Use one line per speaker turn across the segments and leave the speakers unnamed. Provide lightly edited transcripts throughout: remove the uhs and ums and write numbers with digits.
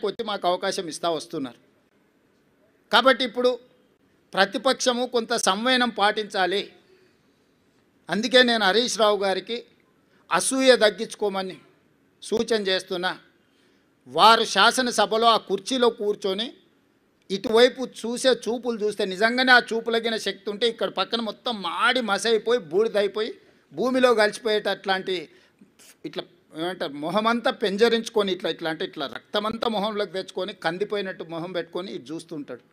వచ్చి మాకు అవకాశం ఇస్తా వస్తున్నారు. కాబట్టి ఇప్పుడు ప్రతిపక్షము కొంత సంవయనం పాటించాలి. అందుకే నేను హరీష్ రావు గారికి అసూయ తగ్గించుకోమని సూచన చేస్తున్నా. వారు శాసనసభలో ఆ కుర్చీలో కూర్చొని ఇటువైపు చూసే చూపులు చూస్తే నిజంగానే ఆ చూపులగిన శక్తి ఉంటే ఇక్కడ పక్కన మొత్తం మాడి మసైపోయి బూడిదైపోయి భూమిలో కలిసిపోయేటట్లాంటి ఇట్లా ఏమంటారు మొహమంతా పెంజరించుకొని ఇట్లా అంటే ఇట్లా రక్తమంతా మొహంలోకి తెచ్చుకొని కందిపోయినట్టు మొహం పెట్టుకొని ఇది చూస్తుంటాడు.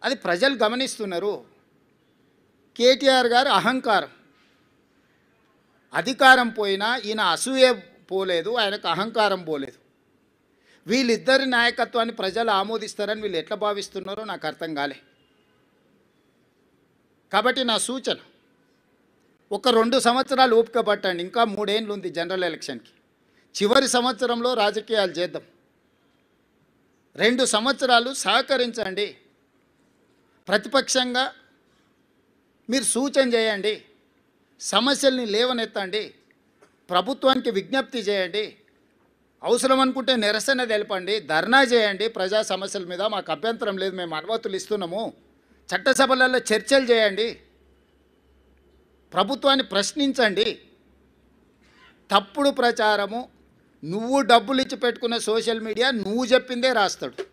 అది ప్రజలు గమనిస్తున్నారు. కేటీఆర్ గారు అహంకారం, అధికారం పోయినా ఈయన అసూయ పోలేదు, ఆయనకు అహంకారం పోలేదు. వీళ్ళిద్దరి నాయకత్వాన్ని ప్రజలు ఆమోదిస్తారని వీళ్ళు ఎట్లా భావిస్తున్నారో నాకు అర్థం కాలే. కాబట్టి నా సూచన, ఒక 2 సంవత్సరాలు ఓపిక పట్టండి. ఇంకా 3 ఏళ్ళు ఉంది జనరల్ ఎలక్షన్కి. చివరి సంవత్సరంలో రాజకీయాలు చేద్దాం. 2 సంవత్సరాలు సహకరించండి. ప్రతిపక్షంగా మీరు సూచన చేయండి, సమస్యల్ని లేవనెత్తండి, ప్రభుత్వానికి విజ్ఞప్తి చేయండి, అవసరం అనుకుంటే నిరసన తెలపండి, ధర్నా చేయండి. ప్రజా సమస్యల మీద మాకు అభ్యంతరం లేదు, మేము అనుమతులు ఇస్తున్నాము. చట్టసభలలో చర్చలు చేయండి, ప్రభుత్వాన్ని ప్రశ్నించండి. తప్పుడు ప్రచారము, నువ్వు డబ్బులు ఇచ్చి పెట్టుకున్న సోషల్ మీడియా నువ్వు చెప్పిందే రాస్తాడు.